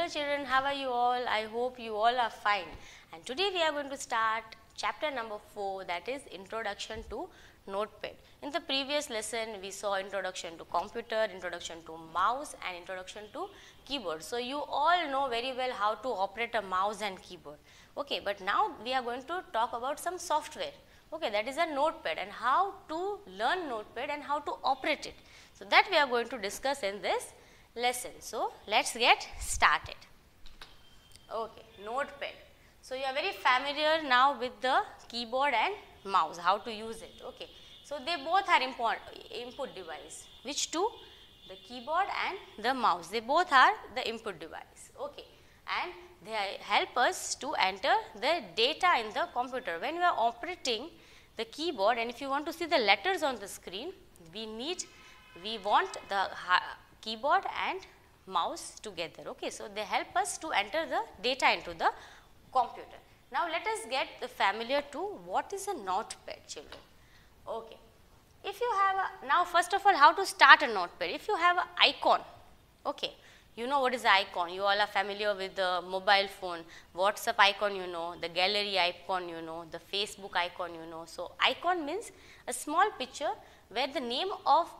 children, how are you all? I hope you all are fine. And today we are going to start chapter number 4, that is Introduction to Notepad. In the previous lesson we saw introduction to computer, introduction to mouse and introduction to keyboard. So you all know very well how to operate a mouse and keyboard. Okay, but now we are going to talk about some software. Okay, that is a notepad and how to learn notepad and how to operate it. So that we are going to discuss in this lesson. So let's get started. Okay, notepad. So you are very familiar now with the keyboard and mouse, how to use it. Okay, so they both are input device. Which two? The keyboard and the mouse. They both are the input device. Okay, and they help us to enter the data in the computer. When we are operating the keyboard, and if you want to see the letters on the screen, we want the keyboard and mouse together. Okay, so they help us to enter the data into the computer. Now let us get familiar to what is a notepad, children. Okay, if you have now first of all, how to start a notepad? If you have an icon, okay, you know what is the icon. You all are familiar with the mobile phone, WhatsApp icon, you know, the gallery icon, you know, the Facebook icon, you know. So icon means a small picture where the name of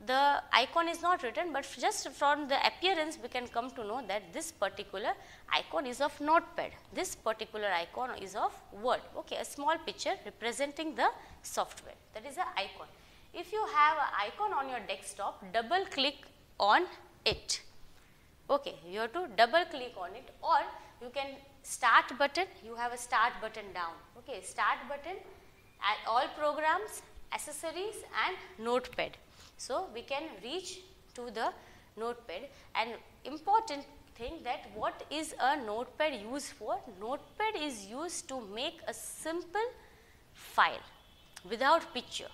the icon is not written, but just from the appearance we can come to know that this particular icon is of notepad, this particular icon is of Word. Okay, a small picture representing the software, that is an icon. If you have an icon on your desktop, double click on it. Okay, you have to double click on it, or you can start button, you have a start button down. Okay, start button at all programs, accessories and notepad. So we can reach to the notepad, and important thing that what is a notepad used for? Notepad is used to make a simple file without picture.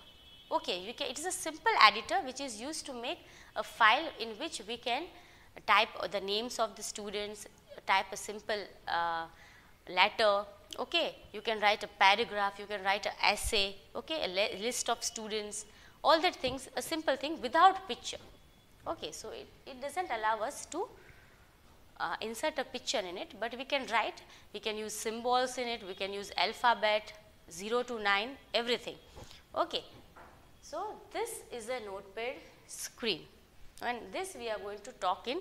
Okay, it is a simple editor which is used to make a file in which we can type the names of the students, type a simple letter. Okay, you can write a paragraph, you can write an essay, okay, a list of students, all that things, a simple thing without picture. Okay, so it does not allow us to insert a picture in it, but we can write, we can use symbols in it, we can use alphabet 0 to 9, everything. Okay, so this is a notepad screen, and this we are going to talk in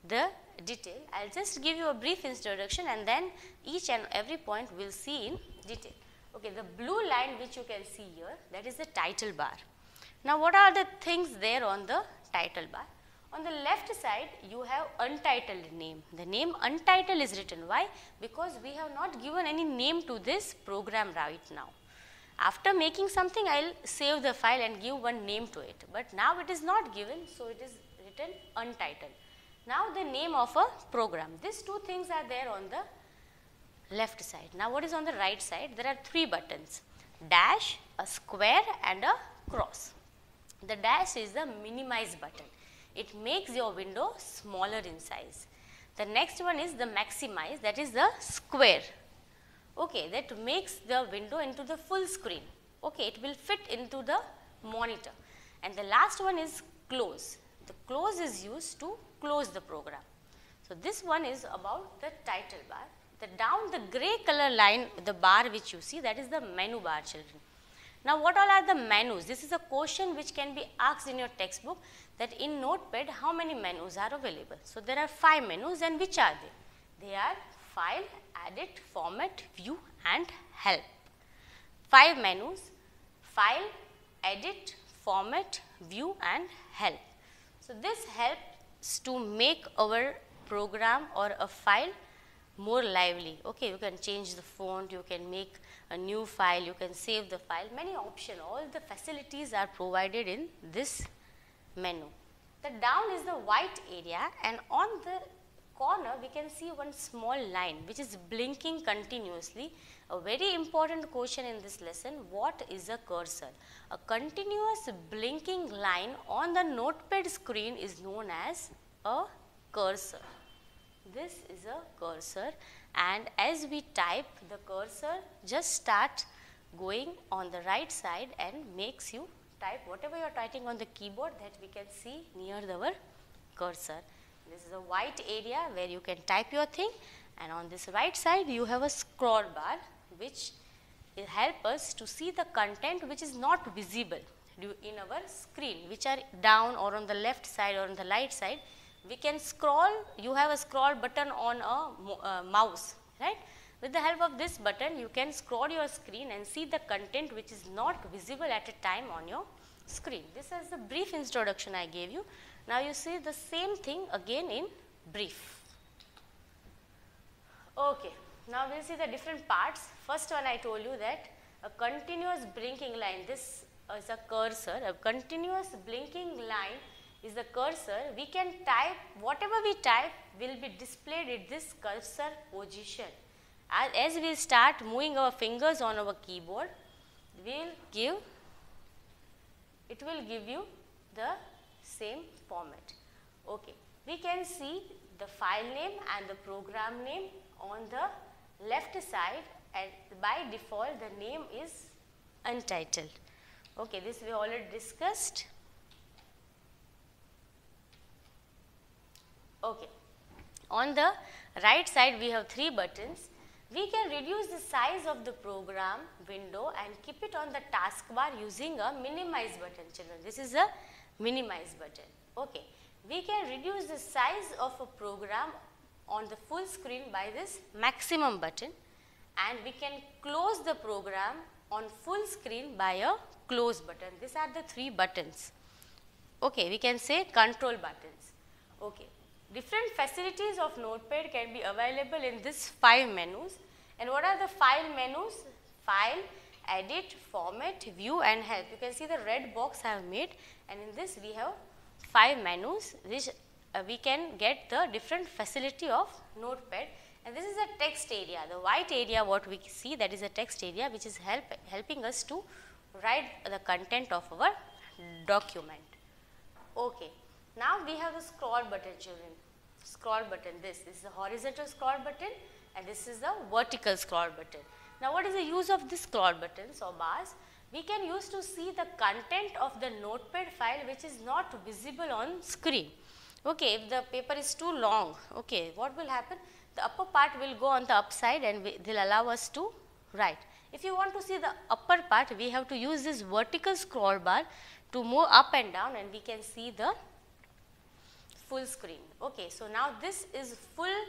the detail. I will just give you a brief introduction and then each and every point we will see in detail. Okay, the blue line which you can see here, that is the title bar. Now what are the things there on the title bar? On the left side you have untitled name. The name untitled is written. Why? Because we have not given any name to this program right now. After making something, I will save the file and give one name to it, but now it is not given, so it is written untitled. Now the name of a program. These two things are there on the left side. Now what is on the right side? There are three buttons: dash, a square and a cross. The dash is the minimize button. It makes your window smaller in size. The next one is the maximize, that is the square. Okay, that makes the window into the full screen. Okay, it will fit into the monitor. And the last one is close. The close is used to close the program. So this one is about the title bar. Down the gray color line, the bar which you see, that is the menu bar, children. Now what all are the menus? This is a question which can be asked in your textbook, that in notepad how many menus are available. So there are 5 menus, and which are they? They are file, edit, format, view and help. 5 menus: file, edit, format, view and help. So this helps to make our program or a file more lively. Okay, you can change the font, you can make a new file, you can save the file, many options, all the facilities are provided in this menu. The down is the white area, and on the corner we can see one small line which is blinking continuously. A very important question in this lesson: what is a cursor? A continuous blinking line on the notepad screen is known as a cursor. This is a cursor, and as we type, the cursor just starts going on the right side and makes you type whatever you are typing on the keyboard, that we can see near our cursor. This is a white area where you can type your thing, and on this right side you have a scroll bar which will help us to see the content which is not visible in our screen, which are down or on the left side or on the right side. We can scroll. You have a scroll button on a mouse, right? With the help of this button you can scroll your screen and see the content which is not visible at a time on your screen. This is the brief introduction I gave you. Now you see the same thing again in brief. Okay, now we will see the different parts. First one I told you that a continuous blinking line, this is a cursor, a continuous blinking line is the cursor. We can type, whatever we type will be displayed at this cursor position. As we start moving our fingers on our keyboard, it will give you the same format. Okay, we can see the file name and the program name on the left side, and by default the name is untitled. Okay, this we already discussed. Okay, on the right side we have 3 buttons. We can reduce the size of the program window and keep it on the taskbar using a minimize button, children. This is a minimize button. Okay, we can reduce the size of a program on the full screen by this maximum button, and we can close the program on full screen by a close button. These are the 3 buttons. Okay, we can say control buttons. Okay. Different facilities of Notepad can be available in this 5 menus. And what are the file menus? File, edit, format, view and help. You can see the red box I have made, and in this we have 5 menus which we can get the different facility of Notepad. And this is a text area. The white area what we see, that is a text area which is helping us to write the content of our document. Okay. Now we have the scroll button, children. Scroll button, this is the horizontal scroll button and this is the vertical scroll button. Now what is the use of this scroll buttons or bars? We can use to see the content of the Notepad file which is not visible on screen. Okay, if the paper is too long, okay, what will happen? The upper part will go on the upside and they will allow us to write. If you want to see the upper part, we have to use this vertical scroll bar to move up and down, and we can see the full screen. Okay, so now this is full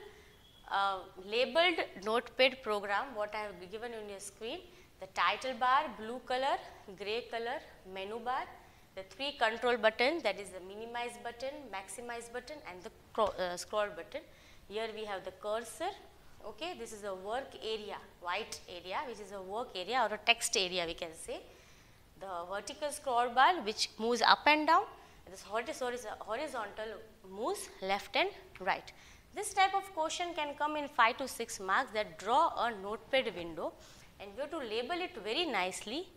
labeled Notepad program what I have given on your screen. The title bar, blue color, gray color, menu bar, the 3 control buttons, that is the minimize button, maximize button and the scroll button. Here we have the cursor. Okay, this is a work area, white area which is a work area or a text area we can say. The vertical scroll bar which moves up and down. This horizontal moves left and right. This type of question can come in 5 to 6 marks that draw a Notepad window, and we have to label it very nicely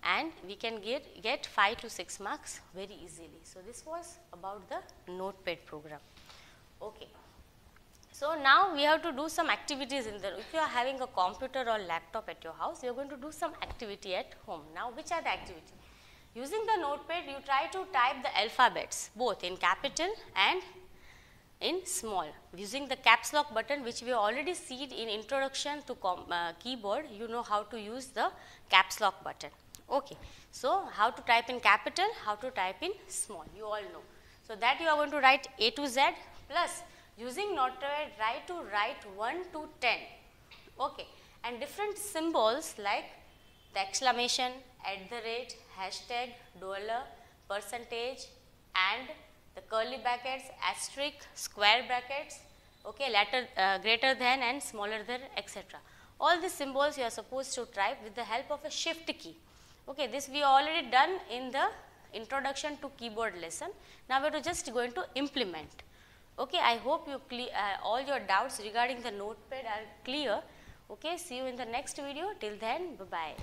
and we can get 5 to 6 marks very easily. So this was about the Notepad program. Okay. So now we have to do some activities in the, if you are having a computer or laptop at your house, you are going to do some activity at home. Now which are the activities? Using the Notepad, you try to type the alphabets both in capital and in small. Using the caps lock button which we already seen in introduction to keyboard, you know how to use the caps lock button. Okay. So how to type in capital, how to type in small, you all know. So that you are going to write A to Z, plus using Notepad try to write 1 to 10. Okay. And different symbols like the exclamation, @ hashtag, dollar, percentage and the curly brackets, asterisk, square brackets, okay, letter greater than and smaller than, etc. All these symbols you are supposed to type with the help of a shift key. Okay, this we already done in the introduction to keyboard lesson. Now we are just going to implement. Okay, I hope you all your doubts regarding the Notepad are clear. Okay, see you in the next video. Till then, bye bye.